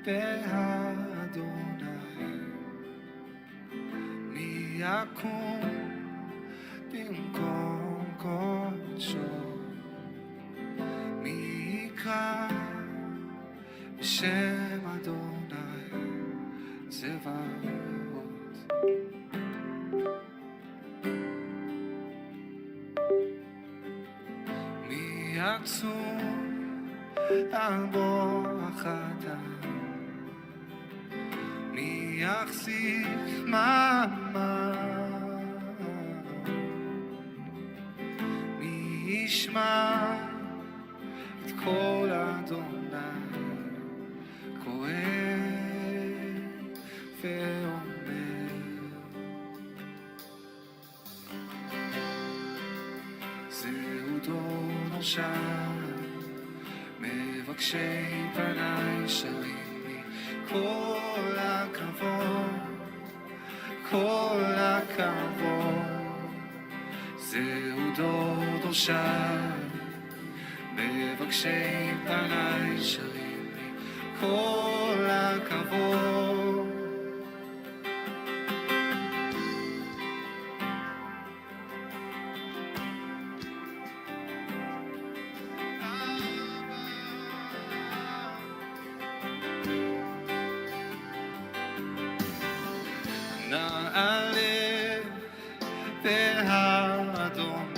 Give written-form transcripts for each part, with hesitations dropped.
באדוני, מי יקום במקום קודשו, מי יקרא בשם אדוני צבאות. מי יצום על בוח אדם, מי יחזיק מעמד, מי ישמע את קול אדוני קורא ואומר, זהו דור נושע מבקשי פני שרים לי כל הכבוד, כל הכבוד. זהו דור נושע מבקשי פני שרים לי כל הכבוד. נעלה באדוני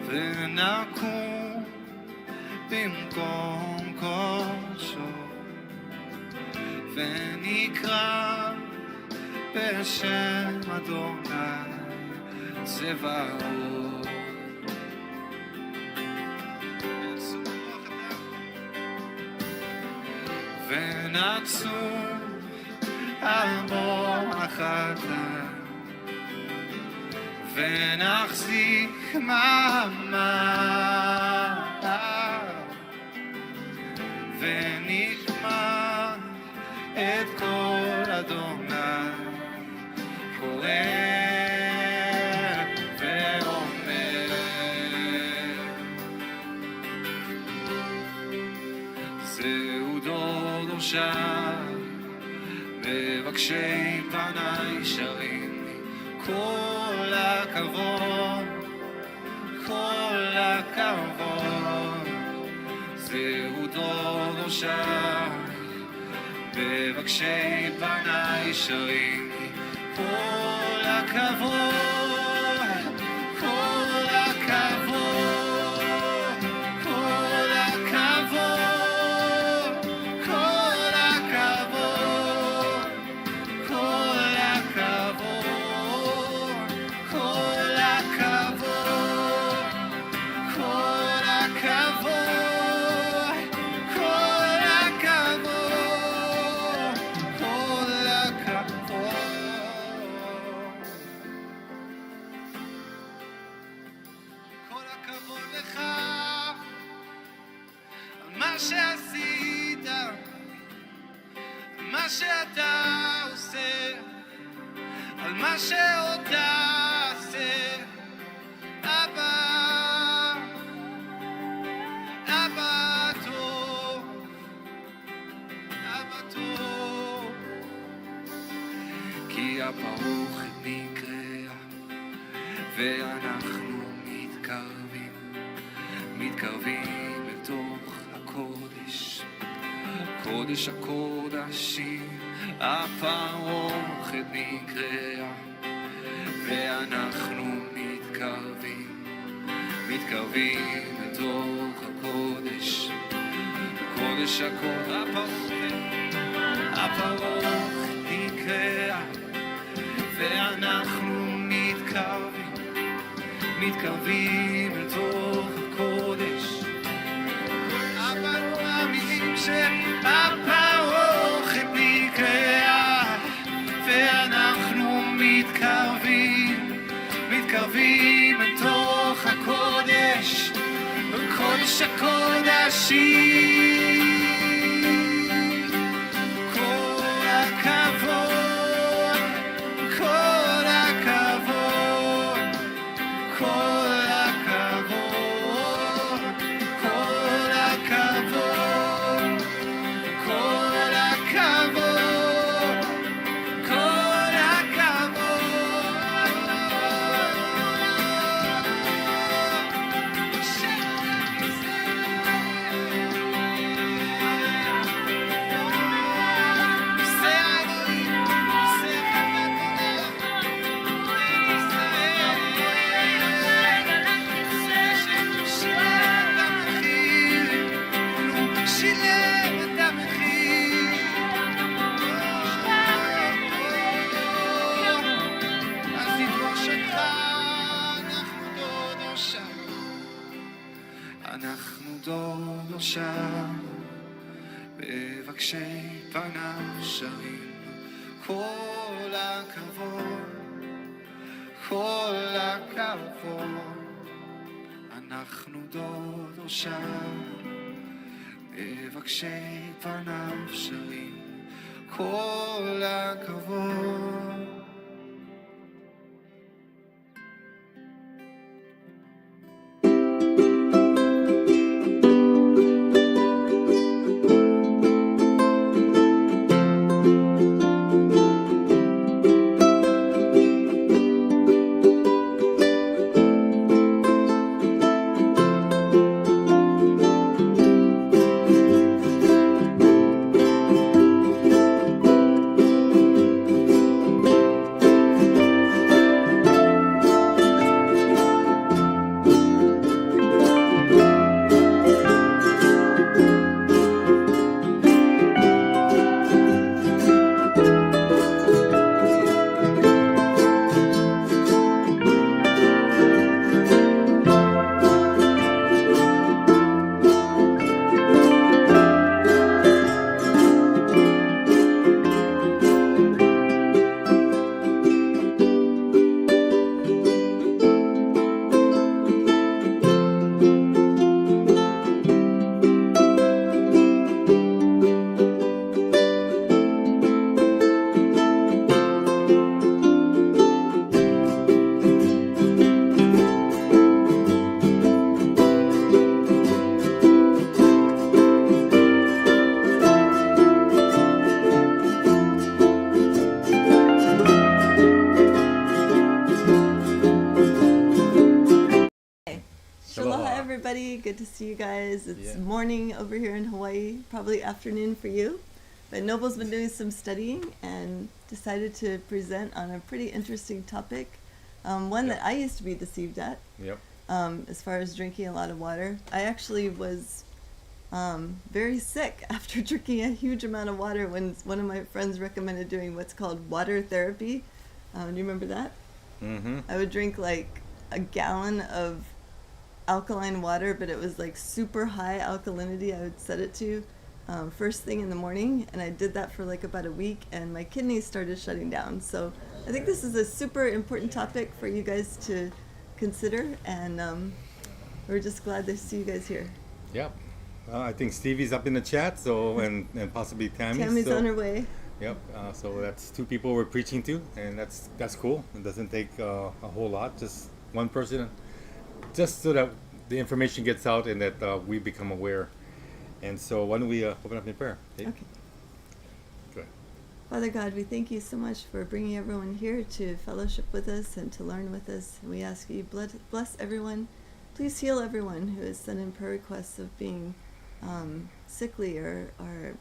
ונקום במקום קודשו, ונקרא בשם אדוני צבאות. ונצום על מוח אדם ונחזיק מעמד, ונשמע את קול אדוני קורא ואומר, זהו דור נושע מבקשי פני שרים לי כל הכבוד, כל הכבוד. זהו דור נושע מבקשי פני שרים לי כל הכבוד, כל הכבוד, כל הכבוד, כל הכבוד, כל הכבוד, כל הכבוד, כל הכבוד, כל הכבוד, כל הכבוד. כל הכבוד לך על מה שעשית, על מה שאתה עושה, על מה שעוד תעשה. אבא, אבא טוב, אבא טוב, כי הברוך נקרא ואנחנו מתקרבים לתוך הקודש, קודש הקודשים. הפרוכת נקרא ואנחנו מתקרבים לתוך הקודש, קודש הקודש. הפרוכת נקרא ואנחנו מתקרבים לתוך הקודש. אבל מאמינים שהפרוכת נקרא ואנחנו מתקרבים לתוך הקודש, קודש הקודשים. כל הכבוד, כל הכבוד, כל הכבוד, כל הכבוד, אנחנו דור שם, מבקשי פניו שרים, כל הכבוד, כל הכבוד. אנחנו דור שם, מבקשי פניו שרים, כל הכבוד. Everybody, good to see you guys. It's morning over here in Hawaii, probably afternoon for you. But Noble's been doing some studying and decided to present on a pretty interesting topic, one that I used to be deceived at. As far as drinking a lot of water. I actually was very sick after drinking a huge amount of water when one of my friends recommended doing what's called water therapy. Do you remember that? Mm-hmm. I would drink like a gallon of alkaline water, but it was like super high alkalinity. I would set it to first thing in the morning, and I did that for like about a week, and my kidneys started shutting down. So I think this is a super important topic for you guys to consider, and we're just glad to see you guys here. Yep. I think Stevie's up in the chat, so and possibly Tammy's on her way. Yep. So that's two people we're preaching to, and that's cool. It doesn't take a whole lot, just one person, just so that the information gets out and that we become aware. And so why don't we open up in prayer? Dave? Okay. Go ahead. Father God, we thank you so much for bringing everyone here to fellowship with us and to learn with us. And we ask you bless everyone. Please heal everyone who has sent in prayer requests of being sickly or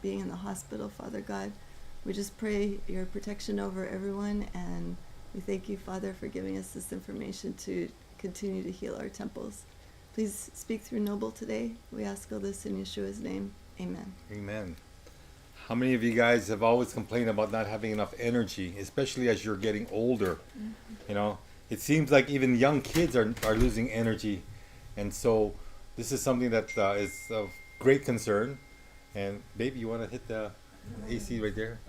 being in the hospital, Father God. We just pray your protection over everyone, and we thank you, Father, for giving us this information to continue to heal our temples. Please speak through Noble today. We ask all this in Yeshua's name. Amen. Amen. How many of you guys have always complained about not having enough energy, especially as you're getting older? Mm-hmm. You know, it seems like even young kids are losing energy. And so this is something that is of great concern. And baby, you want to hit the AC right there?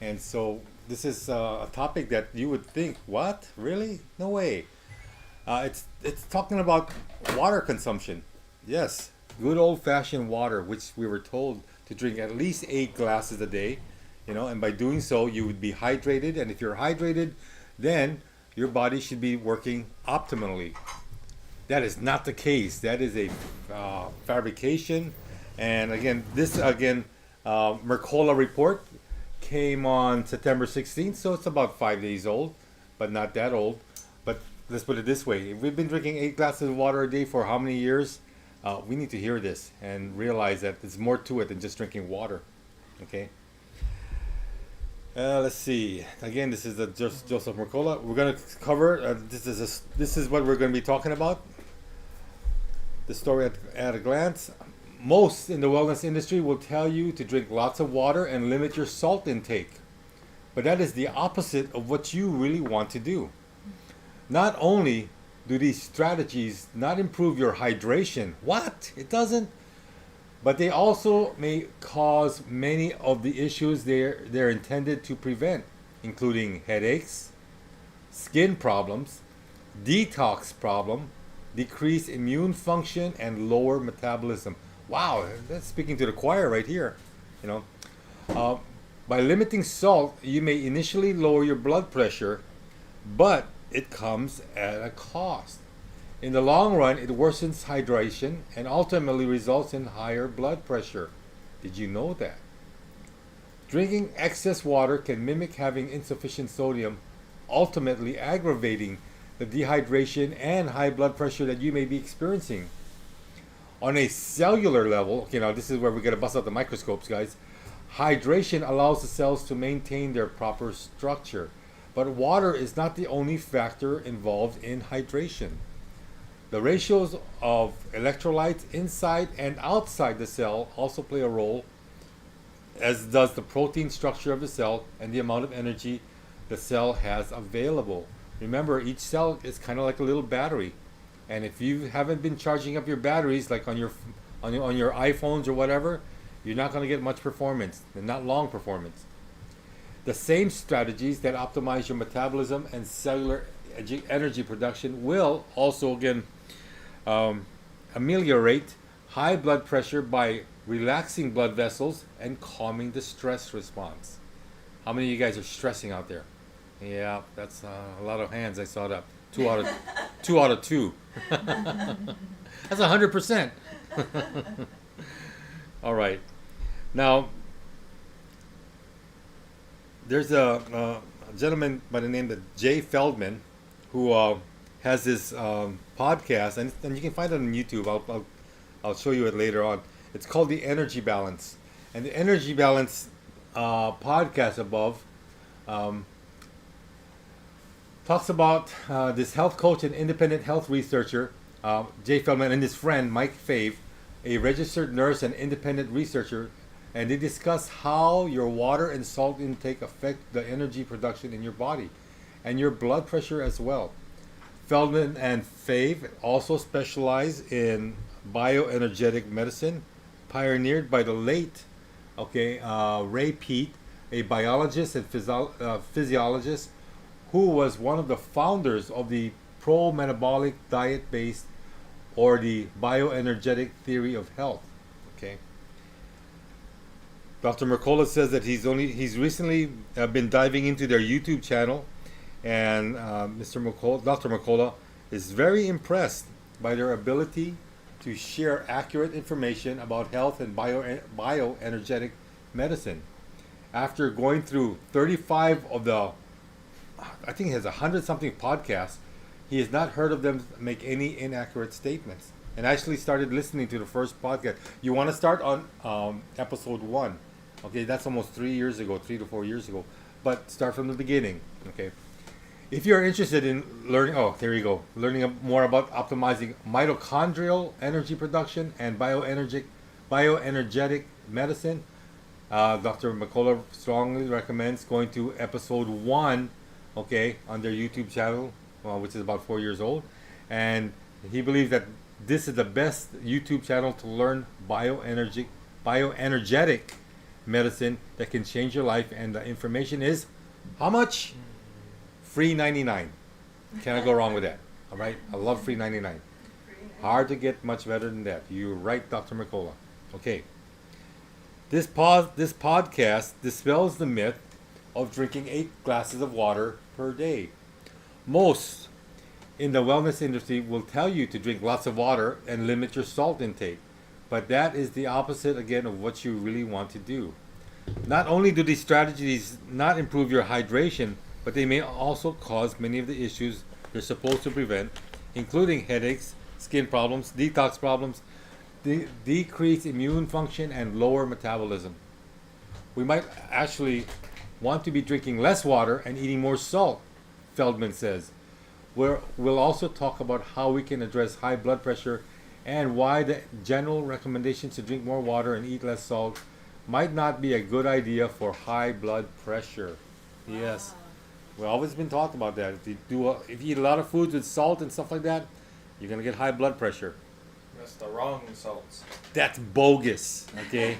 And so this is a topic that you would think, what? Really? No way. It's talking about water consumption. Yes, good old-fashioned water, which we were told to drink at least 8 glasses a day. You know, and by doing so, you would be hydrated. And if you're hydrated, then your body should be working optimally. That is not the case. That is a fabrication. And again, this Mercola report came on September 16th, so it's about 5 days old, but not that old. But let's put it this way: if we've been drinking 8 glasses of water a day for how many years? We need to hear this and realize that there's more to it than just drinking water. Okay. Let's see. Again, this is Joseph Mercola. We're going to cover. This is what we're going to be talking about. The story at a glance. Most in the wellness industry will tell you to drink lots of water and limit your salt intake. But that is the opposite of what you really want to do. Not only do these strategies not improve your hydration? What? It doesn't. But they also may cause many of the issues they're intended to prevent, including headaches, skin problems, detox problem, decreased immune function, and lower metabolism. Wow, that's speaking to the choir right here. You know, by limiting salt, you may initially lower your blood pressure, but it comes at a cost. In the long run, it worsens hydration and ultimately results in higher blood pressure. Did you know that? Drinking excess water can mimic having insufficient sodium, ultimately aggravating the dehydration and high blood pressure that you may be experiencing. On a cellular level, okay, now this is where we gotta bust out the microscopes, guys. Hydration allows the cells to maintain their proper structure, but water is not the only factor involved in hydration. The ratios of electrolytes inside and outside the cell also play a role, as does the protein structure of the cell and the amount of energy the cell has available. Remember, each cell is kind of like a little battery, and if you haven't been charging up your batteries, like on your iPhones or whatever, you're not going to get much performance, and not long performance. The same strategies that optimize your metabolism and cellular energy production will also again ameliorate high blood pressure by relaxing blood vessels and calming the stress response. How many of you guys are stressing out there? Yeah, that's a lot of hands. I saw that. Two out of two. That's 100%. All right. Now, there's a gentleman by the name of Jay Feldman who has this podcast, and you can find it on YouTube. I'll show you it later on. It's called The Energy Balance. And the Energy Balance podcast above talks about this health coach and independent health researcher, Jay Feldman, and his friend, Mike Fave, a registered nurse and independent researcher, and they discuss how your water and salt intake affect the energy production in your body and your blood pressure as well. Feldman and Fave also specialize in bioenergetic medicine, pioneered by the late Ray Peat, a biologist and physiologist who was one of the founders of the pro-metabolic diet-based or the bioenergetic theory of health. Okay. Dr. Mercola says that he's recently been diving into their YouTube channel, and Dr. Mercola is very impressed by their ability to share accurate information about health and bioenergetic medicine. After going through 35 of the, I think he has 100-something podcasts, he has not heard of them make any inaccurate statements, and actually started listening to the first podcast. You want to start on episode 1. Okay, that's almost 3 to 4 years ago. But start from the beginning. Okay. If you're interested in learning, learning more about optimizing mitochondrial energy production and bioenergetic medicine, Dr. McCullough strongly recommends going to episode 1, okay, on their YouTube channel, which is about 4 years old. And he believes that this is the best YouTube channel to learn bioenergetic medicine that can change your life, and the information is how much? Free 99. Cannot go wrong with that. All right, I love free 99. Hard to get much better than that. You're right, Dr. Mercola. Okay. This podcast dispels the myth of drinking 8 glasses of water per day. Most in the wellness industry will tell you to drink lots of water and limit your salt intake. But that is the opposite, again, of what you really want to do. Not only do these strategies not improve your hydration, but they may also cause many of the issues they're supposed to prevent, including headaches, skin problems, detox problems, decreased immune function, and lower metabolism. We might actually want to be drinking less water and eating more salt, Feldman says. We'll also talk about how we can address high blood pressure and why the general recommendations to drink more water and eat less salt might not be a good idea for high blood pressure. Wow. Yes. We've always been taught about that. If you eat a lot of foods with salt and stuff like that, you're gonna get high blood pressure. That's the wrong salts. That's bogus. Okay,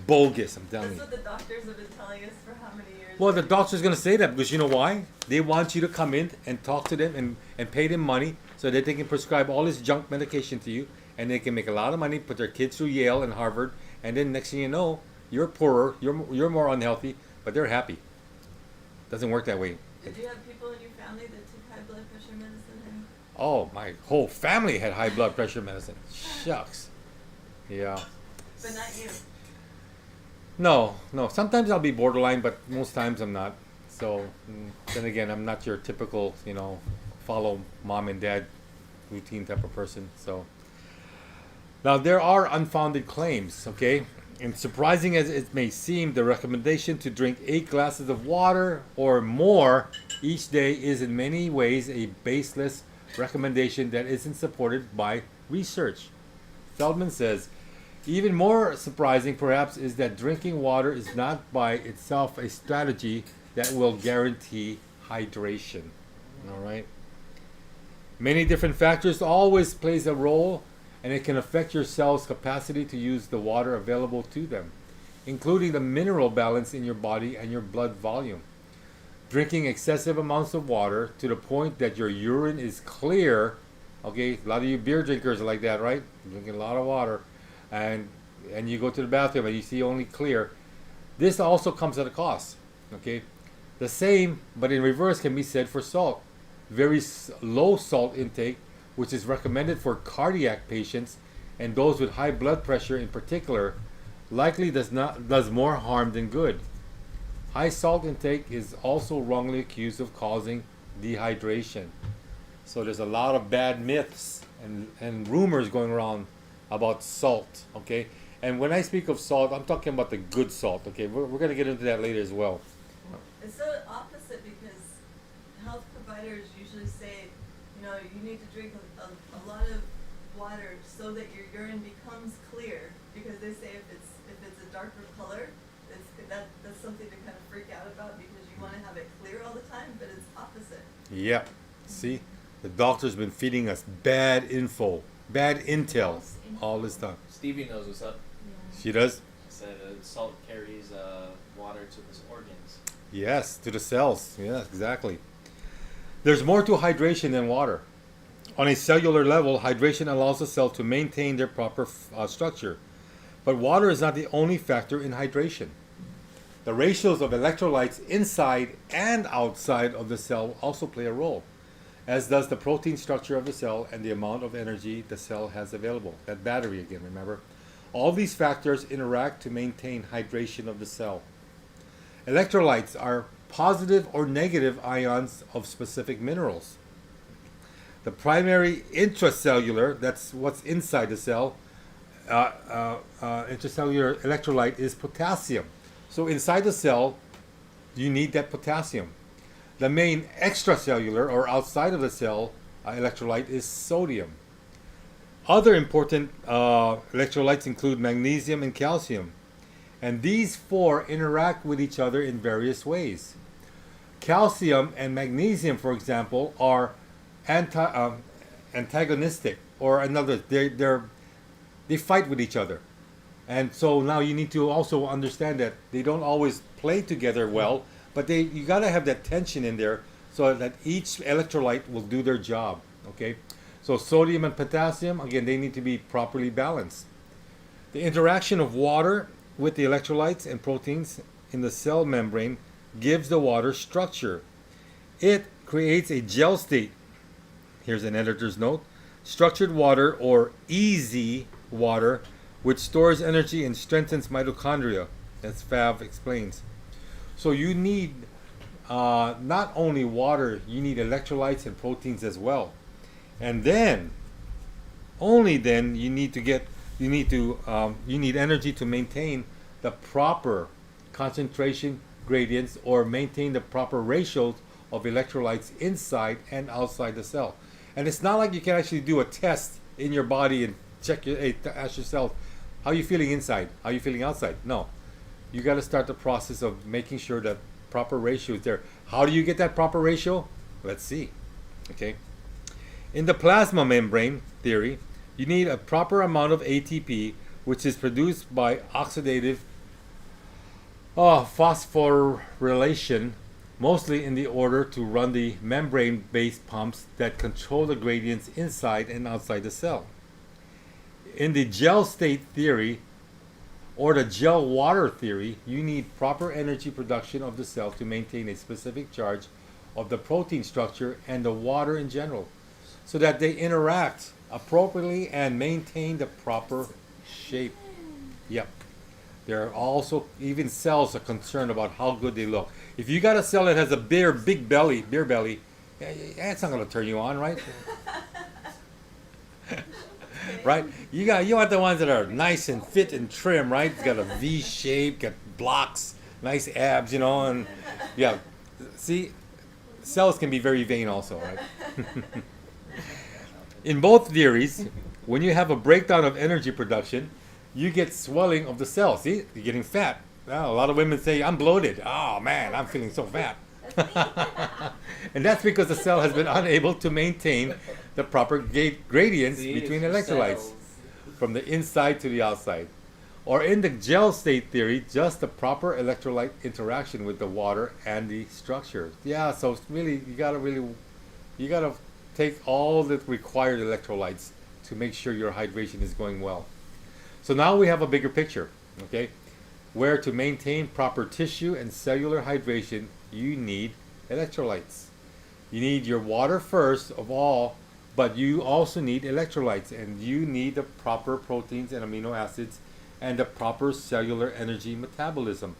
bogus. I'm telling That's you. what the doctors have been telling us for how many years? Well, the doctor's gonna say that because you know why? They want you to come in and talk to them and pay them money so that they can prescribe all this junk medication to you, and they can make a lot of money, put their kids through Yale and Harvard, and then next thing you know, you're poorer, you're more unhealthy, but they're happy. Doesn't work that way. Did you have people in your family that took high blood pressure medicine? And Oh, my whole family had high blood pressure medicine. Shucks. Yeah. but not you. No. Sometimes I'll be borderline, but most times I'm not. So, then again, I'm not your typical, follow mom and dad routine type of person. So, now there are unfounded claims, okay? And surprising as it may seem, the recommendation to drink 8 glasses of water or more each day is in many ways a baseless recommendation that isn't supported by research. Feldman says, even more surprising perhaps is that drinking water is not by itself a strategy that will guarantee hydration. All right? Many different factors always plays a role, and it can affect your cell's capacity to use the water available to them, including the mineral balance in your body and your blood volume. Drinking excessive amounts of water to the point that your urine is clear, okay, a lot of you beer drinkers are like that, right? Drinking a lot of water, and you go to the bathroom and you see only clear. This also comes at a cost, okay? The same, but in reverse, can be said for salt. Very low salt intake, which is recommended for cardiac patients and those with high blood pressure in particular, likely does more harm than good. High salt intake is also wrongly accused of causing dehydration. So there's a lot of bad myths and rumors going around about salt, okay? And when I speak of salt, I'm talking about the good salt, okay? We're going to get into that later as well. It's so opposite because health providers usually say, you need to drink a lot of water so that your urine becomes clear. Because they say if it's a darker color, that's something to kind of freak out about because you want to have it clear all the time, but it's opposite. Yeah. See? The doctor's been feeding us bad info, bad intel all this time. Stevie knows what's up. She does? Said salt carries water to the organs. Yes, to the cells. Yes, exactly. There's more to hydration than water. On a cellular level, hydration allows the cell to maintain their proper structure. But water is not the only factor in hydration. The ratios of electrolytes inside and outside of the cell also play a role, as does the protein structure of the cell and the amount of energy the cell has available. That battery again, remember? All these factors interact to maintain hydration of the cell. Electrolytes are positive or negative ions of specific minerals. The primary intracellular, that's what's inside the cell, intracellular electrolyte is potassium. So inside the cell, you need that potassium. The main extracellular or outside of the cell electrolyte is sodium. Other important electrolytes include magnesium and calcium. And these 4 interact with each other in various ways. Calcium and magnesium, for example, are antagonistic, or they fight with each other. And so now you need to also understand that they don't always play together well, but you got to have that tension in there so that each electrolyte will do their job, okay? So sodium and potassium, again, they need to be properly balanced. The interaction of water with the electrolytes and proteins in the cell membrane gives the water structure. It creates a gel state. Here's an editor's note. Structured water, or easy water, which stores energy and strengthens mitochondria, as Fav explains. So you need not only water, you need electrolytes and proteins as well. And then, only then, you need energy to maintain the proper concentration gradients or maintain the proper ratios of electrolytes inside and outside the cell. And it's not like you can actually do a test in your body and ask yourself, how are you feeling inside? How are you feeling outside? No. You got to start the process of making sure that proper ratio is there. How do you get that proper ratio? Let's see. Okay. In the plasma membrane theory, you need a proper amount of ATP, which is produced by oxidative phosphorylation, mostly in the order to run the membrane-based pumps that control the gradients inside and outside the cell. In the gel state theory, or the gel water theory, you need proper energy production of the cell to maintain a specific charge of the protein structure and the water in general, so that they interact appropriately and maintain the proper shape. Yep. There are also, even cells are concerned about how good they look. If you got a cell that has a big belly, beer belly, that's not going to turn you on, right? Right? You want the ones that are nice and fit and trim, right? It's got a V shape, got blocks, nice abs, you know, and yeah. See, cells can be very vain also, right? In both theories, when you have a breakdown of energy production, you get swelling of the cells. See, you're getting fat. Well, a lot of women say, I'm bloated. Oh man, I'm feeling so fat. And that's because the cell has been unable to maintain the proper gradients between electrolytes from the inside to the outside. Or in the gel state theory, just the proper electrolyte interaction with the water and the structure. Yeah, so it's really, you gotta take all the required electrolytes to make sure your hydration is going well. So now we have a bigger picture, okay? Where to maintain proper tissue and cellular hydration, you need electrolytes. You need your water first of all, but you also need electrolytes, and you need the proper proteins and amino acids and the proper cellular energy metabolism.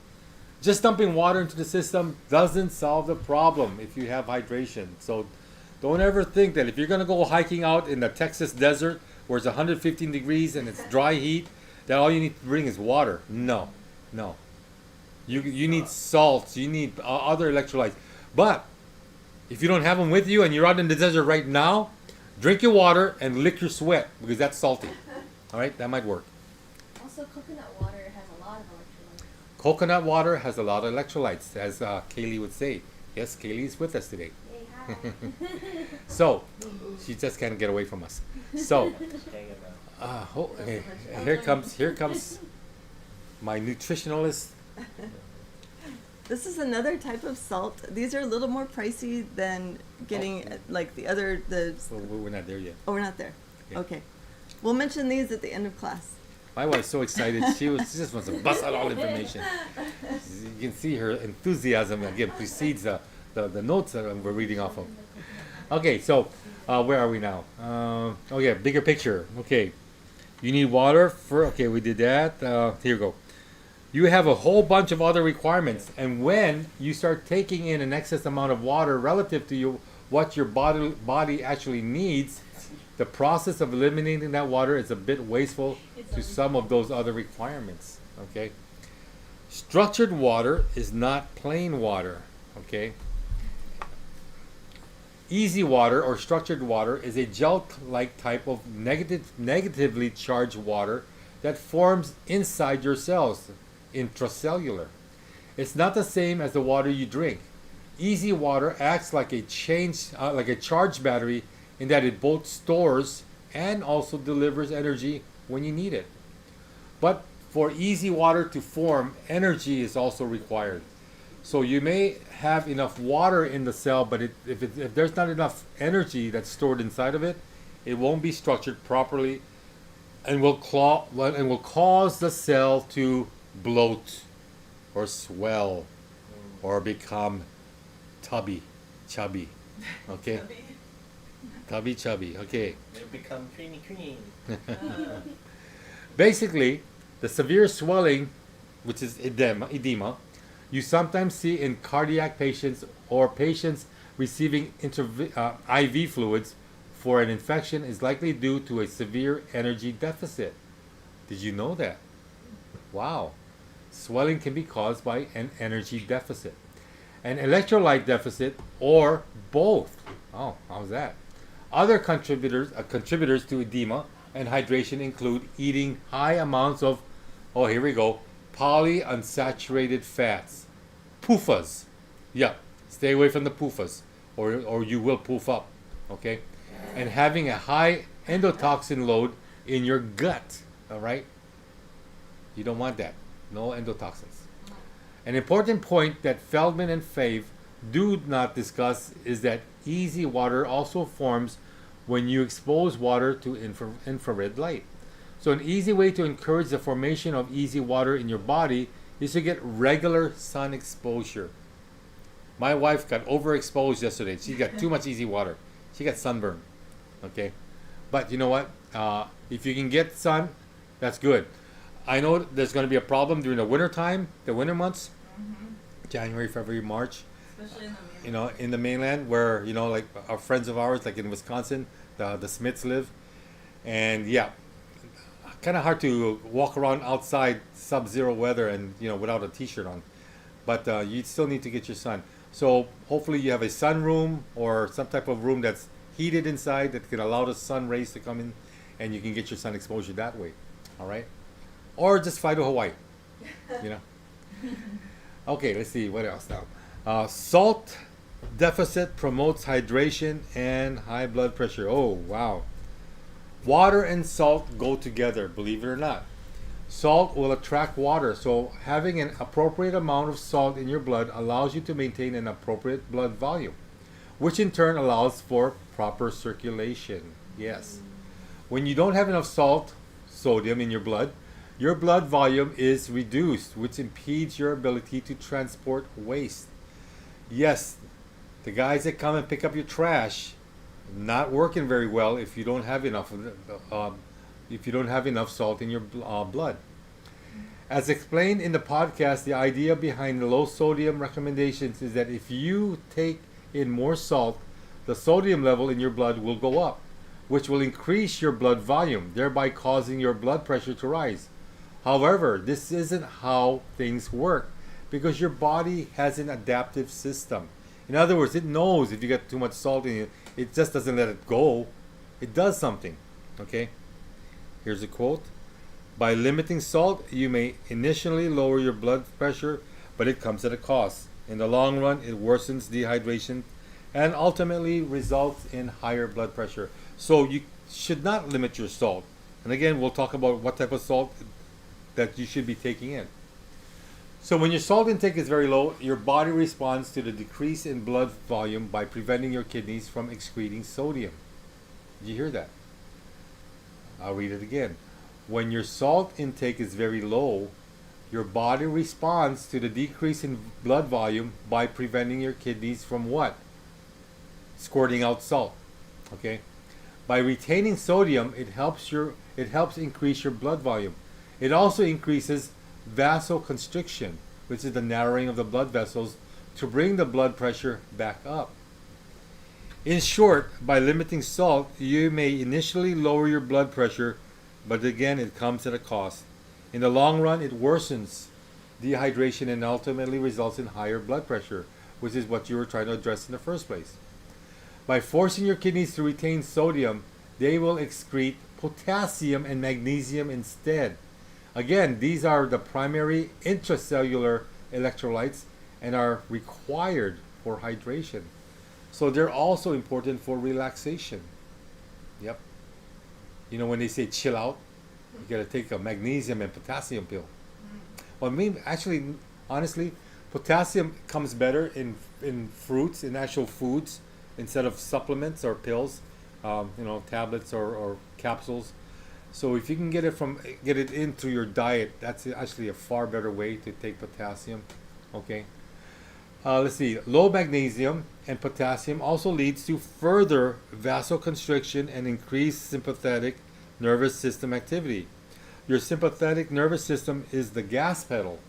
Just dumping water into the system doesn't solve the problem if you have hydration. So don't ever think that if you're going to go hiking out in the Texas desert where it's 115 degrees and it's dry heat, that all you need to bring is water. No. You need salts, you need other electrolytes. But if you don't have them with you and you're out in the desert right now, drink your water and lick your sweat because that's salty. All right, that might work. Also, coconut water has a lot of electrolytes. Coconut water has a lot of electrolytes, as Kaylee would say. Yes, Kaylee is with us today. Yay, hi. So, she just can't get away from us. So, okay. Here comes my nutritionalist. This is another type of salt. These are a little more pricey than getting like the other Well, we're not there yet. Oh, we're not there. Yeah. Okay. We'll mention these at the end of class. My wife's so excited. She just wants to bust out all information. You can see her enthusiasm again precedes the notes that we're reading off of. Okay, so where are we now? Okay, bigger picture. Okay, you need water for. Okay, we did that. Here we go. You have a whole bunch of other requirements, and when you start taking in an excess amount of water relative to what your body actually needs, the process of eliminating that water is a bit wasteful to some of those other requirements. Okay, structured water is not plain water. Okay, easy water or structured water is a gel-like type of negatively charged water that forms inside your cells, intracellular. It's not the same as the water you drink. Easy water acts like a charged battery in that it both stores and also delivers energy when you need it. But for easy water to form, energy is also required. So you may have enough water in the cell, but if there's not enough energy that's stored inside of it, it won't be structured properly and will cause the cell to bloat or swell or become chubby. Okay? Chubby. Okay. They become creamy. Basically, the severe swelling, which is edema, you sometimes see in cardiac patients or patients receiving IV fluids for an infection is likely due to a severe energy deficit. Did you know that? Wow. Swelling can be caused by an energy deficit, an electrolyte deficit, or both. Oh, how's that? Other contributors to edema and hydration include eating high amounts of, polyunsaturated fats, PUFAs. Yeah, stay away from the PUFAs, or you will poof up, okay? And having a high endotoxin load in your gut, all right? You don't want that. No endotoxins. An important point that Feldman and Fave do not discuss is that easy water also forms when you expose water to infrared light. So an easy way to encourage the formation of easy water in your body is to get regular sun exposure. My wife got overexposed yesterday. She got too much easy water. She got sunburn. Okay, but you know what? If you can get sun, that's good. I know there's going to be a problem during the winter time, the winter months, January, February, March. Especially in the You know, in the mainland where, you know, like our friends of ours, like in Wisconsin, the Smiths live. And yeah, kind of hard to walk around outside sub-zero weather and, you know, without a t-shirt on. But you still need to get your sun. So hopefully you have a sunroom or some type of room that's heated inside that can allow the sun rays to come in, and you can get your sun exposure that way. All right? Or just fly to Hawaii, you know. Okay, let's see what else now. Salt deficit promotes hydration and high blood pressure. Oh, wow. Water and salt go together, believe it or not. Salt will attract water, so having an appropriate amount of salt in your blood allows you to maintain an appropriate blood volume, which in turn allows for proper circulation. Yes. When you don't have enough salt, sodium in your blood volume is reduced, which impedes your ability to transport waste. Yes, the guys that come and pick up your trash, not working very well if you don't have enough salt in your blood. As explained in the podcast, the idea behind the low sodium recommendations is that if you take in more salt, the sodium level in your blood will go up, which will increase your blood volume, thereby causing your blood pressure to rise. However, this isn't how things work, because your body has an adaptive system. In other words, it knows if you get too much salt in it, it just doesn't let it go. It does something. Okay? Here's a quote. By limiting salt, you may initially lower your blood pressure, but it comes at a cost. In the long run, it worsens dehydration and ultimately results in higher blood pressure. So you should not limit your salt. And again, we'll talk about what type of salt that you should be taking in. So when your salt intake is very low, your body responds to the decrease in blood volume by preventing your kidneys from excreting sodium. Did you hear that? I'll read it again. When your salt intake is very low, your body responds to the decrease in blood volume by preventing your kidneys from what? Squirting out salt. Okay? By retaining sodium, it helps increase your blood volume. It also increases vasoconstriction, which is the narrowing of the blood vessels, to bring the blood pressure back up. In short, by limiting salt, you may initially lower your blood pressure, but again, it comes at a cost. In the long run, it worsens dehydration and ultimately results in higher blood pressure, which is what you were trying to address in the first place. By forcing your kidneys to retain sodium, they will excrete potassium and magnesium instead. Again, these are the primary intracellular electrolytes and are required for hydration. So they're also important for relaxation. Yep. You know, when they say chill out, you gotta take a magnesium and potassium pill. Well, actually, honestly, potassium comes better in fruits, in actual foods, instead of supplements or pills, tablets or capsules. So if you can get it in through your diet, that's actually a far better way to take potassium. Okay. Let's see. Low magnesium and potassium also leads to further vasoconstriction and increased sympathetic nervous system activity. Your sympathetic nervous system is the gas pedal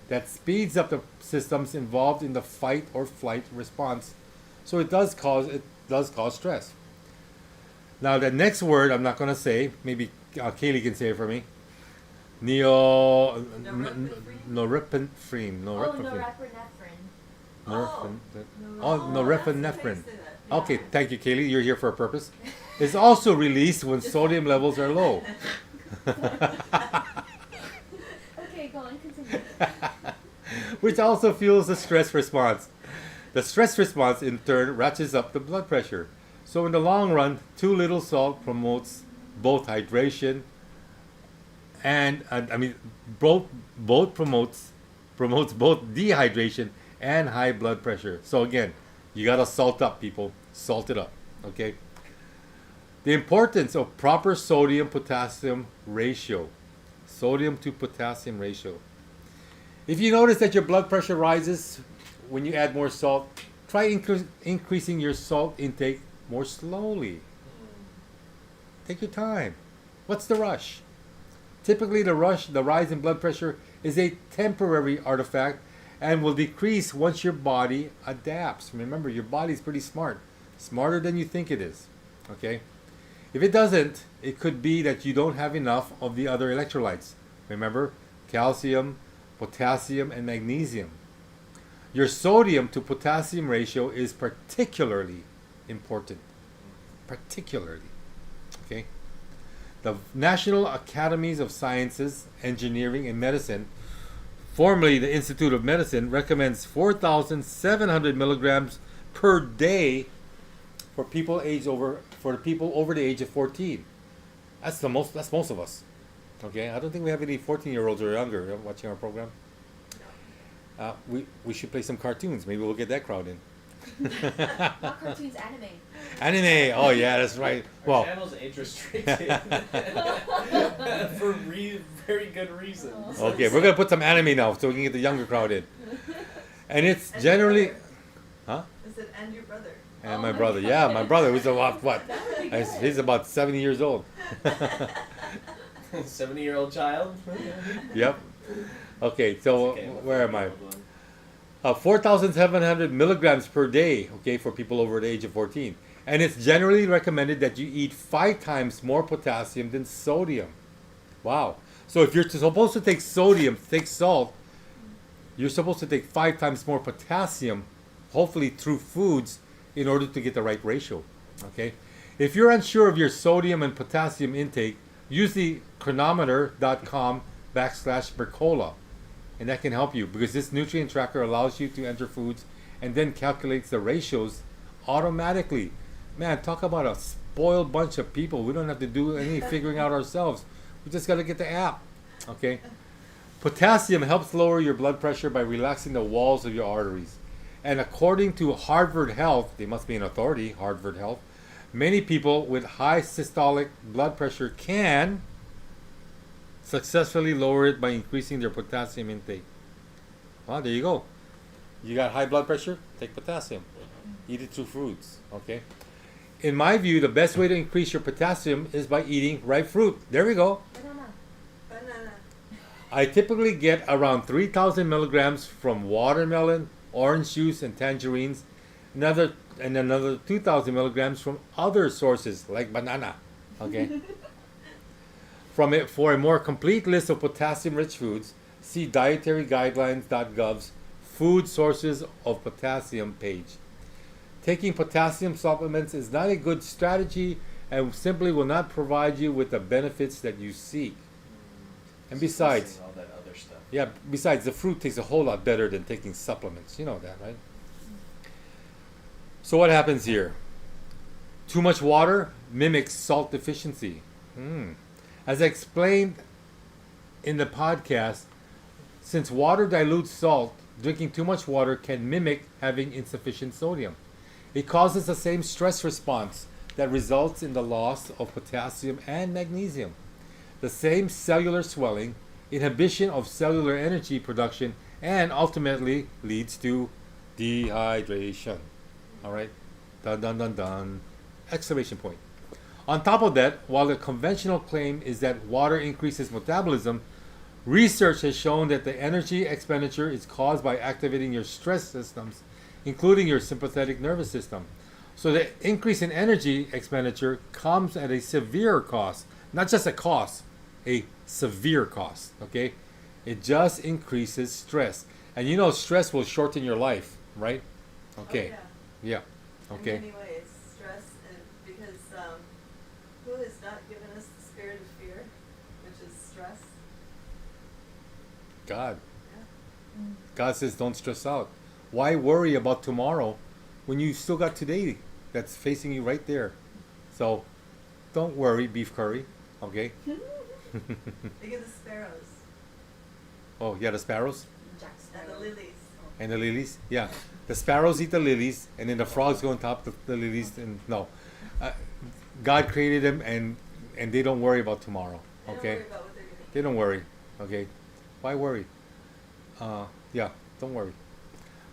that speeds up the systems involved in the fight or flight response. So it does cause stress. Now the next word I'm not going to say. Maybe Kaylee can say it for me. Norepinephrine. Norepinephrine. Norepinephrine. Okay, thank you, Kaylee. You're here for a purpose. It's also released when sodium levels are low. Okay, go on, continue. Which also fuels the stress response. The stress response in turn ratchets up the blood pressure. So in the long run, too little salt promotes both hydration and both promotes both dehydration and high blood pressure. So again, you gotta salt up, people. Salt it up. Okay. The importance of proper sodium potassium ratio. Sodium to potassium ratio. If you notice that your blood pressure rises when you add more salt, try increasing your salt intake more slowly. Take your time. What's the rush? Typically, the rise in blood pressure is a temporary artifact and will decrease once your body adapts. Remember, your body's pretty smart. Smarter than you think it is. Okay? If it doesn't, it could be that you don't have enough of the other electrolytes. Remember, calcium, potassium, and magnesium. Your sodium to potassium ratio is particularly important. Particularly. Okay? The National Academies of Sciences, Engineering, and Medicine, formerly the Institute of Medicine, recommends 4,700 milligrams per day for people over the age of 14. That's most of us. Okay, I don't think we have any 14-year-olds or younger watching our program. We should play some cartoons. Maybe we'll get that crowd in. Not cartoons, anime. Anime. Oh yeah, that's right. Our channel's age restricted for very good reasons. Okay, we're gonna put some anime now so we can get the younger crowd in. And it's And generally, your brother. Is it and your brother? and my brother. Yeah, my brother was about what? He's about 70 years old. 70-year-old child. Yep. Okay, so Okay, where am I? 14-year-old one. 4,700 milligrams per day, okay, for people over the age of 14. And it's generally recommended that you eat 5 times more potassium than sodium. Wow. So if you're supposed to take sodium, take salt, you're supposed to take 5 times more potassium, hopefully through foods, in order to get the right ratio, okay? If you're unsure of your sodium and potassium intake, use the chronometer.com/Mercola. And that can help you because this nutrient tracker allows you to enter foods and then calculates the ratios automatically. Man, talk about a spoiled bunch of people. We don't have to do any figuring out ourselves. We just got to get the app. Okay? Potassium helps lower your blood pressure by relaxing the walls of your arteries. And according to Harvard Health, they must be an authority, Harvard Health, many people with high systolic blood pressure can successfully lower it by increasing their potassium intake. Well, there you go. You got high blood pressure? Take potassium. Eat it through fruits. Okay? In my view, the best way to increase your potassium is by eating ripe fruit. There we go. Banana. I typically get around 3,000 milligrams from watermelon, orange juice, and tangerines. Another 2,000 milligrams from other sources like banana. Okay? For a more complete list of potassium-rich foods, see dietaryguidelines.gov's Food Sources of Potassium page. Taking potassium supplements is not a good strategy and simply will not provide you with the benefits that you seek. And besides, Missing all that other stuff. besides, the fruit tastes a whole lot better than taking supplements. You know that, right? So what happens here? Too much water mimics salt deficiency. As I explained in the podcast, since water dilutes salt, drinking too much water can mimic having insufficient sodium. It causes the same stress response that results in the loss of potassium and magnesium. The same cellular swelling, inhibition of cellular energy production, and ultimately leads to dehydration. All right? Dun dun dun dun. Exclamation point. On top of that, while the conventional claim is that water increases metabolism, research has shown that the energy expenditure is caused by activating your stress systems, including your sympathetic nervous system. So the increase in energy expenditure comes at a severe cost, not just a cost, a severe cost, okay? It just increases stress. And you know stress will shorten your life, right? Okay. Oh, yeah. Yeah. Okay. In many ways, stress, and because who has not given us the spirit of fear, which is stress? God. Yeah. God says don't stress out. Why worry about tomorrow when you still got today that's facing you right there? So don't worry, beef curry. Okay. Look at the sparrows Oh yeah, the sparrows Jack and the Sparrow. lilies. and the lilies. Yeah, the sparrows eat the lilies, and then the frogs go on top of the lilies. And no, uh, God created them, and they don't worry about tomorrow. They don't Okay, worry about what they're gonna they don't worry. Okay, why worry? Yeah, don't worry.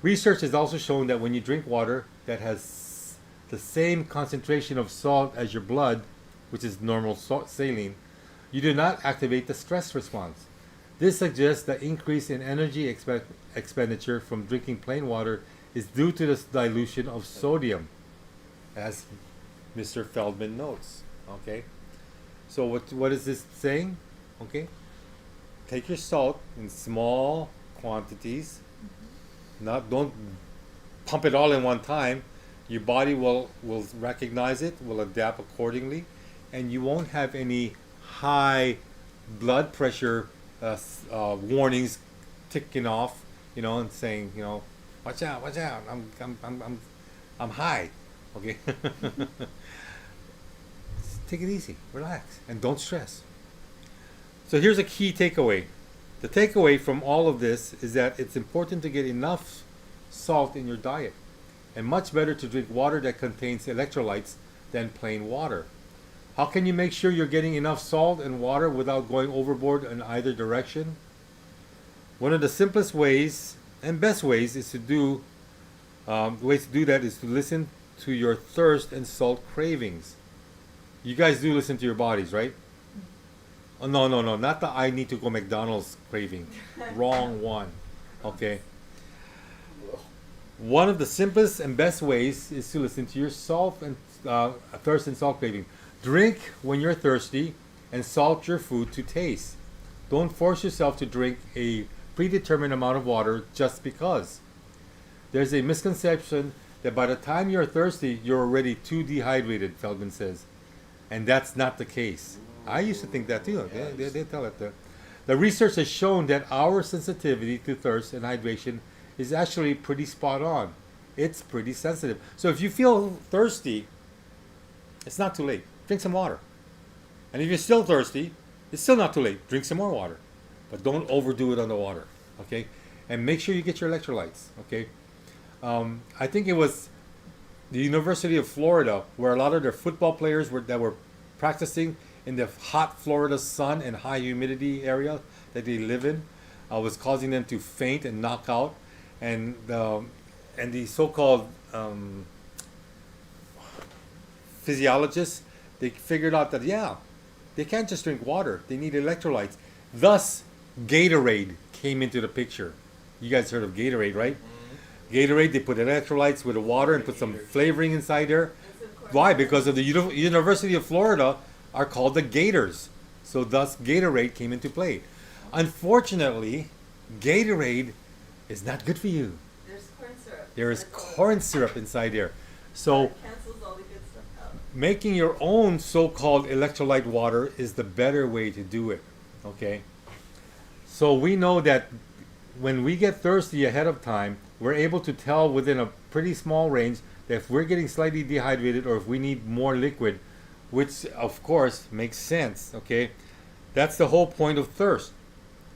Research has also shown that when you drink water that has the same concentration of salt as your blood, which is normal saline, you do not activate the stress response. This suggests that increase in energy expenditure from drinking plain water is due to the dilution of sodium, as Mr. Feldman notes. Okay, so what is this saying? Okay, take your salt in small quantities. Don't pump it all in one time. Your body will recognize it, will adapt accordingly, and you won't have any high blood pressure warnings ticking off, and saying, watch out, I'm high. Okay. Take it easy, relax, and don't stress. So here's a key takeaway. The takeaway from all of this is that it's important to get enough salt in your diet, and much better to drink water that contains electrolytes than plain water. How can you make sure you're getting enough salt and water without going overboard in either direction? One of the simplest ways and best ways is to do ways to do that is to listen to your thirst and salt cravings. You guys do listen to your bodies, right? Oh, no, not the I need to go McDonald's craving. Wrong one. Okay. One of the simplest and best ways is to listen to your salt and thirst and salt craving. Drink when you're thirsty and salt your food to taste. Don't force yourself to drink a predetermined amount of water just because. There's a misconception that by the time you're thirsty, you're already too dehydrated, Feldman says. And that's not the case. I used to think that too. They tell it. The research has shown that our sensitivity to thirst and hydration is actually pretty spot on. It's pretty sensitive. So if you feel thirsty, it's not too late. Drink some water. And if you're still thirsty, it's still not too late. Drink some more water. But don't overdo it on the water. Okay? And make sure you get your electrolytes. Okay? I think it was the University of Florida where a lot of their football players that were practicing in the hot Florida sun and high humidity area that they live in was causing them to faint and knock out. And the so-called physiologists, they figured out that they can't just drink water, they need electrolytes. Thus Gatorade came into the picture. You guys heard of Gatorade, right? Gatorade, they put electrolytes with the water and put some flavoring inside there. Why? Because of the University of Florida are called the Gators. So thus Gatorade came into play. Unfortunately, Gatorade is not good for you. There's corn syrup. There is That's all. corn syrup inside there. So It cancels all the good stuff out. making your own so-called electrolyte water is the better way to do it. Okay? So we know that when we get thirsty ahead of time, we're able to tell within a pretty small range that if we're getting slightly dehydrated or if we need more liquid, which of course makes sense, okay? That's the whole point of thirst.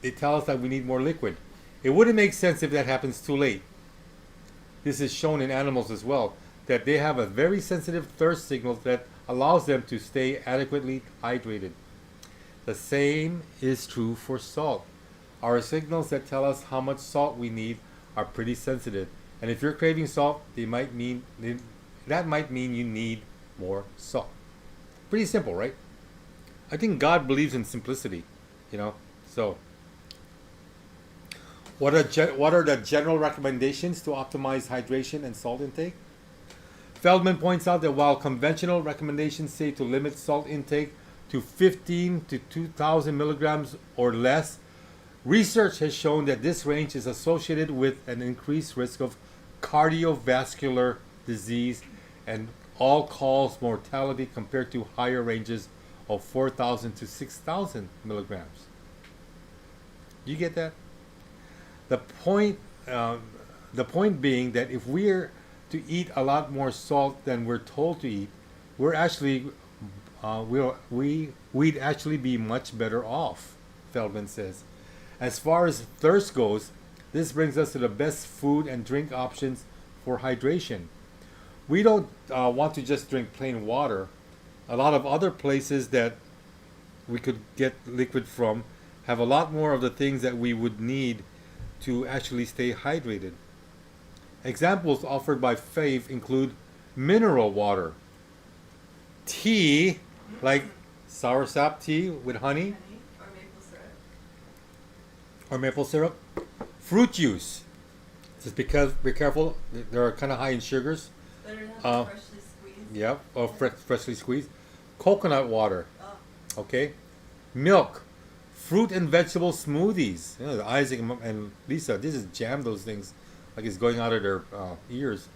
They tell us that we need more liquid. It wouldn't make sense if that happens too late. This is shown in animals as well, that they have a very sensitive thirst signal that allows them to stay adequately hydrated. The same is true for salt. Our signals that tell us how much salt we need are pretty sensitive. And if you're craving salt, that might mean you need more salt. Pretty simple, right? I think God believes in simplicity, So, what are the general recommendations to optimize hydration and salt intake? Feldman points out that while conventional recommendations say to limit salt intake to 15 to 2,000 milligrams or less, research has shown that this range is associated with an increased risk of cardiovascular disease and all-cause mortality compared to higher ranges of 4,000 to 6,000 milligrams. You get that? The point the point being that if we're to eat a lot more salt than we're told to eat, we're actually we'd actually be much better off, Feldman says. As far as thirst goes, this brings us to the best food and drink options for hydration. We don't want to just drink plain water. A lot of other places that we could get liquid from have a lot more of the things that we would need to actually stay hydrated. Examples offered by Fave include mineral water, tea, like soursop tea with honey Honey or maple syrup. or maple syrup, fruit juice. Just because be careful, they're kind of high in sugars. Better to have Uh, it freshly squeezed. Yep, or freshly squeezed. Coconut water, Oh, okay? Milk, fruit and vegetable smoothies. You know, Isaac and Lisa, this is jam those things like it's going out of their ears.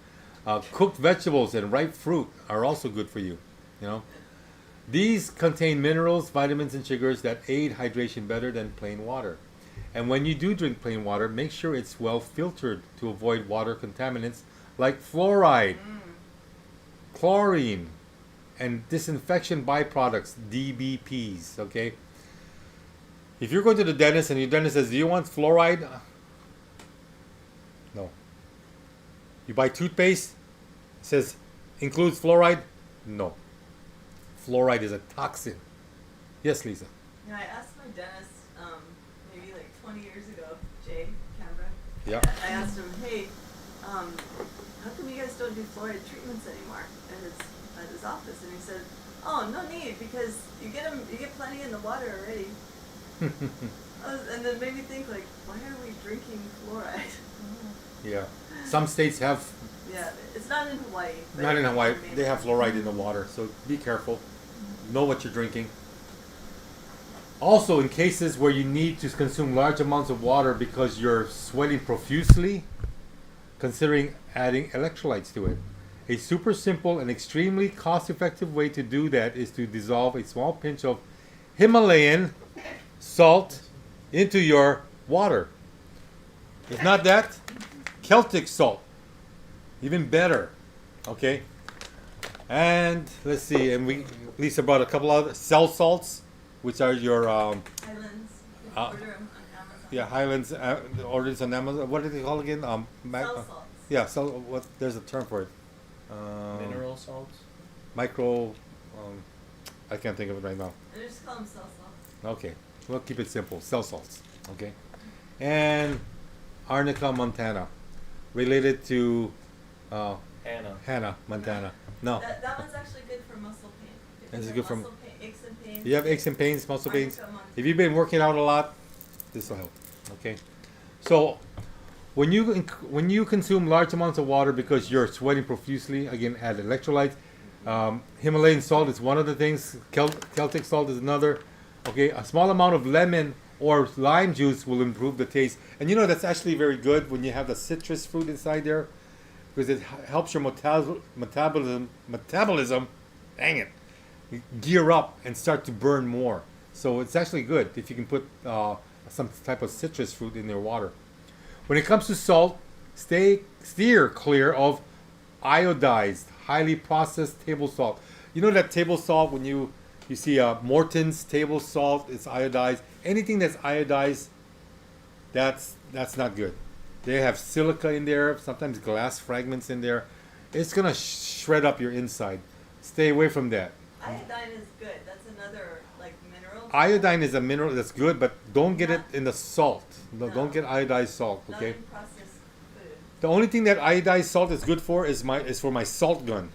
Cooked vegetables and ripe fruit are also good for you. You know, these contain minerals, vitamins, and sugars that aid hydration better than plain water. And when you do drink plain water, make sure it's well filtered to avoid water contaminants like fluoride, chlorine, and disinfection byproducts, DBPs. Okay. If you're going to the dentist and your dentist says, "Do you want fluoride?" No. You buy toothpaste, it says includes fluoride? No. Fluoride is a toxin. Yes, Lisa. you know, I asked my dentist maybe like 20 years ago, Jay Canberra. Yeah. I asked him, hey, how come you guys don't do fluoride treatments anymore at his office? And he said, oh, no need, because you get plenty in the water already. And then made me think, like, why are we drinking fluoride? Yeah. Some states have, Yeah, it's not in Hawaii. but not in Hawaii, maybe- they have fluoride in the water, so be careful. Know what you're drinking. Also, in cases where you need to consume large amounts of water because you're sweating profusely, considering adding electrolytes to it. A super simple and extremely cost-effective way to do that is to dissolve a small pinch of Himalayan salt into your water. If not that, Celtic salt. Even better. Okay? And let's see, and Lisa brought a couple other cell salts, which are your Highlands. You can Uh, order them on Amazon. yeah, Highlands orders on Amazon. What do they call again? Cell salts. Yeah, so what? There's a term for it. Mineral salts. Micro. I can't think of it right now. I just call them cell salts. Okay, we'll keep it simple. Cell salts. Okay, and Arnica montana, related to Hannah. Hannah Montana. No, That one's actually good for muscle pain. If This you is have good for- muscle pain, aches and pains. you have aches and pains, muscle pains. Arnica montana. If you've been working out a lot, this will help. Okay, so when you consume large amounts of water because you're sweating profusely, again, add electrolytes. Himalayan salt is one of the things. Celtic salt is another. Okay, a small amount of lemon or lime juice will improve the taste. And you know that's actually very good when you have the citrus fruit inside there, because it helps your metabolism. Dang it, gear up and start to burn more. So it's actually good if you can put some type of citrus fruit in your water. When it comes to salt, steer clear of iodized, highly processed table salt. You know that table salt, when you see Morton's table salt, it's iodized. Anything that's iodized, that's not good. They have silica in there, sometimes glass fragments in there. It's gonna shred up your inside. Stay away from that. Iodine is good. That's another like mineral. Iodine is a mineral that's good, but don't get it in the salt. No, No. don't get iodized salt, Not okay? in processed food. The only thing that iodized salt is good for is for my salt gun.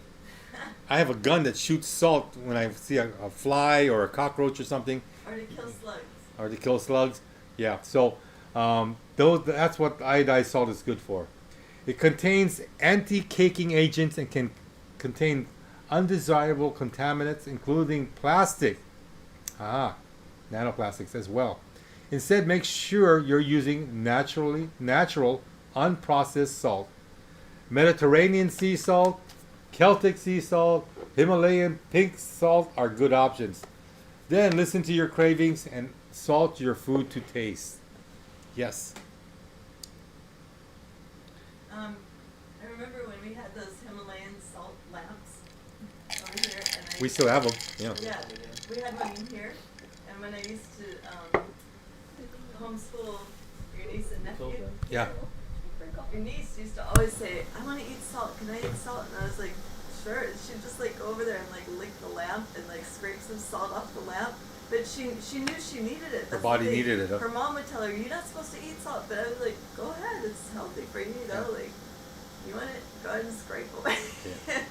I have a gun that shoots salt when I see a fly or a cockroach or something, Or to kill slugs. or to kill slugs. Yeah, so that's what iodized salt is good for. It contains anti-caking agents and can contain undesirable contaminants, including plastic, nanoplastics as well. Instead, make sure you're using natural, unprocessed salt. Mediterranean sea salt, Celtic sea salt, Himalayan pink salt are good options. Then listen to your cravings and salt your food to taste. Yes. I remember when we had those Himalayan salt lamps over here, and We still have them. Yeah. yeah, we had one in here, and when I used to homeschool your niece and nephew, Yeah. your niece used to always say, "I want to eat salt. Can I eat salt?" And I was like, "Sure." And she'd just like go over there and like lick the lamp and like scrape some salt off the lamp. But she knew she needed it. Her That's body the thing. needed it, huh? Her mom would tell her, "You're not supposed to eat salt." But I was like, "Go ahead. It's healthy for you, you know. Yeah. Like, you want it? Go ahead and scrape away." Yeah.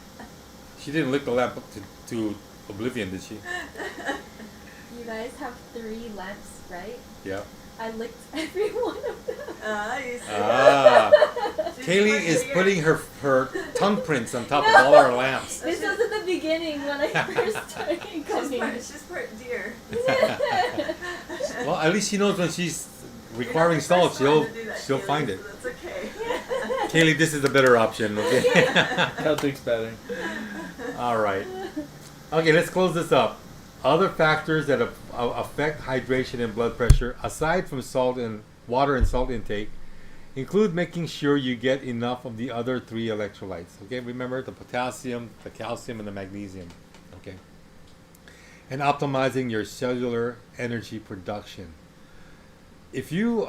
She didn't lick the lamp up to oblivion, did she? You guys have 3 lamps, right? Yeah. I licked every one of them. You see Ah. She's Kaylee pushing is it. putting her tongue prints on top of all our lamps. This was at the beginning when I first started coming. She's part deer. Well, at least she knows when she's You're requiring not the salt, first one to do that, she'll Kaylee, find it. So that's okay. Kaylee, this is the better option, okay? Celtic's better. All right. Okay, let's close this up. Other factors that affect hydration and blood pressure, aside from salt and water and salt intake, include making sure you get enough of the other 3 electrolytes. Okay, remember the potassium, the calcium, and the magnesium. Okay, and optimizing your cellular energy production. If you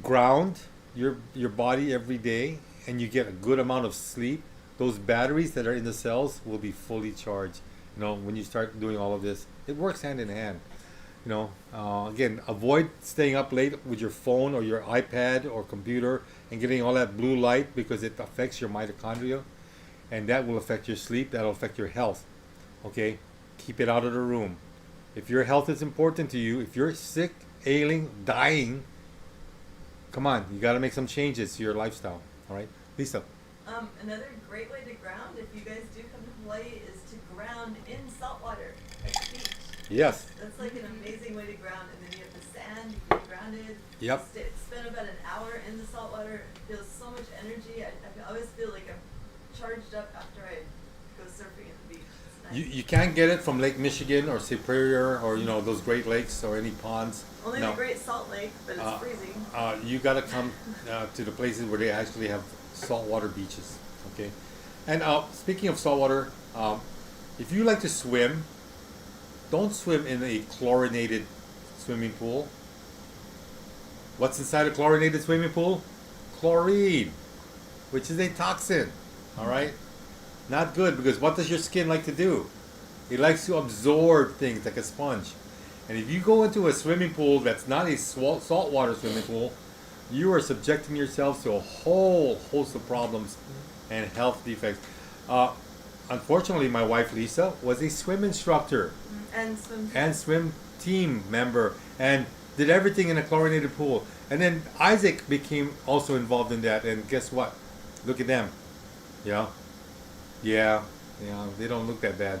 ground your body every day and you get a good amount of sleep, those batteries that are in the cells will be fully charged. You know, when you start doing all of this, it works hand in hand. You know, again, avoid staying up late with your phone or your iPad or computer and getting all that blue light, because it affects your mitochondria, and that will affect your sleep. That'll affect your health. Okay, keep it out of the room. If your health is important to you, if you're sick, ailing, dying, come on, you got to make some changes to your lifestyle. All right, Lisa. Another great way to ground, if you guys do come to Hawaii, is to ground in salt water at the beach. Yes. That's like an amazing way to ground. And then you have the sand, you can be grounded. Yep. Spend about an hour in the salt water. It feels so much energy. I always feel like I'm charged up after I go surfing at the beach. It's nice. You can't get it from Lake Michigan or Superior or, you know, those Great Lakes or any ponds. Only No. the Great Salt Lake, but it's freezing. You got to come to the places where they actually have saltwater beaches. Okay. And speaking of saltwater, if you like to swim, don't swim in a chlorinated swimming pool. What's inside a chlorinated swimming pool? Chlorine, which is a toxin. All right. Not good, because what does your skin like to do? It likes to absorb things like a sponge. And if you go into a swimming pool that's not a saltwater swimming pool, you are subjecting yourself to a whole host of problems and health defects. Unfortunately, my wife Lisa was a swim instructor And swim team member and did everything in a chlorinated pool. And then Isaac became also involved in that. And guess what? Look at them. Yeah. They don't look that bad.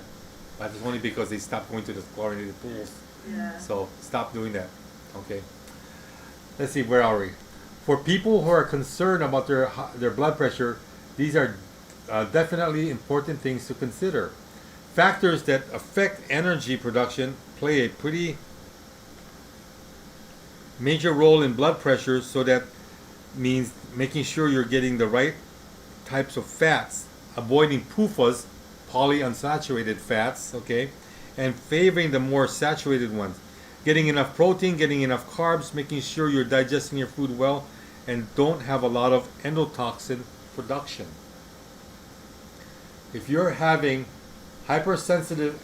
But it's only because they stopped going to the chlorinated pools. Yeah. So stop doing that. Okay. Let's see, where are we? For people who are concerned about their blood pressure, these are definitely important things to consider. Factors that affect energy production play a pretty major role in blood pressure, so that means making sure you're getting the right types of fats, avoiding PUFAs, polyunsaturated fats, okay, and favoring the more saturated ones. Getting enough protein, getting enough carbs, making sure you're digesting your food well, and don't have a lot of endotoxin production. If you're having hypertensive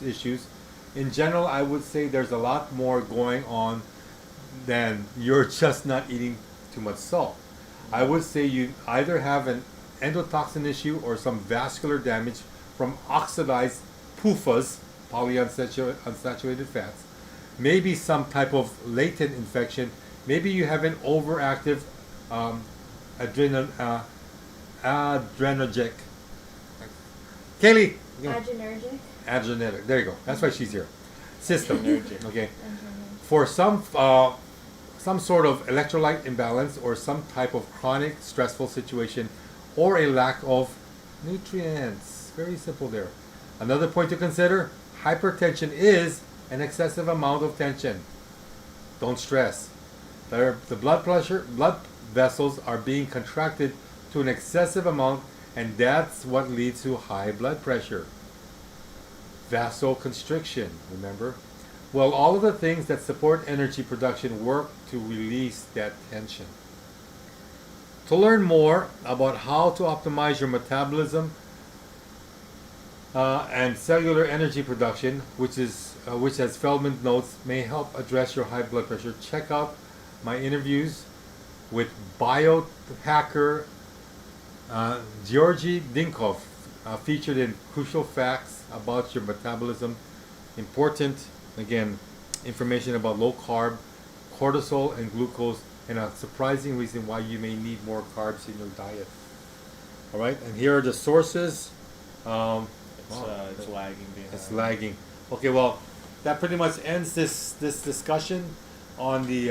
issues, in general, I would say there's a lot more going on than you're just not eating too much salt. I would say you either have an endotoxin issue or some vascular damage from oxidized PUFAs, polyunsaturated fats. Maybe some type of latent infection. Maybe you have an overactive adrenergic. Kaylee. Adrenergic. Adrenergic. There you go. That's why she's here. System. Adrenergic. Okay. For some sort of electrolyte imbalance or some type of chronic stressful situation or a lack of nutrients. Very simple there. Another point to consider, hypertension is an excessive amount of tension. Don't stress. The blood vessels are being contracted to an excessive amount, and that's what leads to high blood pressure. Vasoconstriction, remember? Well, all of the things that support energy production work to release that tension. To learn more about how to optimize your metabolism and cellular energy production, which as Feldman notes, may help address your high blood pressure, check out my interviews with biohacker Georgy Dinkov, featured in Crucial Facts About Your Metabolism. Important, again, information about low carb, cortisol, and glucose, and a surprising reason why you may need more carbs in your diet. All right, and here are the sources. It's lagging behind. It's lagging. Okay, well, that pretty much ends this discussion on the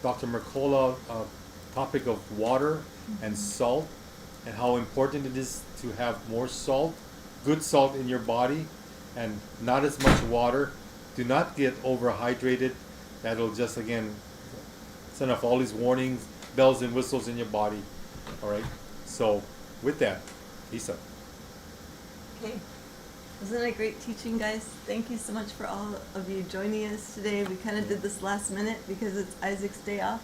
Dr. Mercola topic of water and salt, and how important it is to have more salt, good salt in your body, and not as much water. Do not get overhydrated. That'll just, again, send off all these warnings, bells and whistles in your body. All right, so with that, Lisa. Okay. Wasn't it great teaching, guys? Thank you so much for all of you joining us today. We kind of did this last minute because it's Isaac's day off.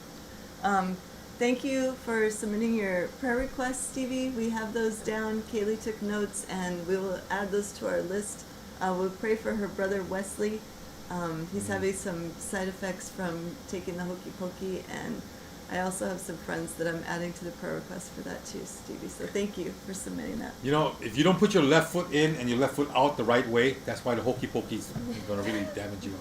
Thank you for submitting your prayer requests, Stevie. We have those down. Kaylee took notes, and we will add those to our list. We'll pray for her brother Wesley. He's having some side effects from taking the hokey pokey, and I also have some friends that I'm adding to the prayer request for that too, Stevie. So thank you for submitting that. You know, if you don't put your left foot in and your left foot out the right way, that's why the hokey pokey is going to really damage you.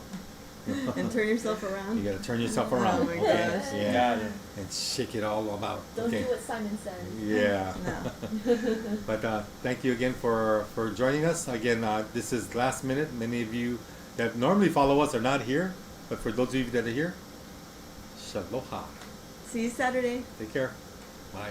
And turn yourself around. You got to turn yourself around. Oh my okay? gosh. Yeah. Got it. And shake it all about. Don't okay. do what Simon said. Yeah. No. But thank you again for joining us. Again, this is last minute. Many of you that normally follow us are not here. But for those of you that are here, Shaloha. See you Saturday. Take care. Bye.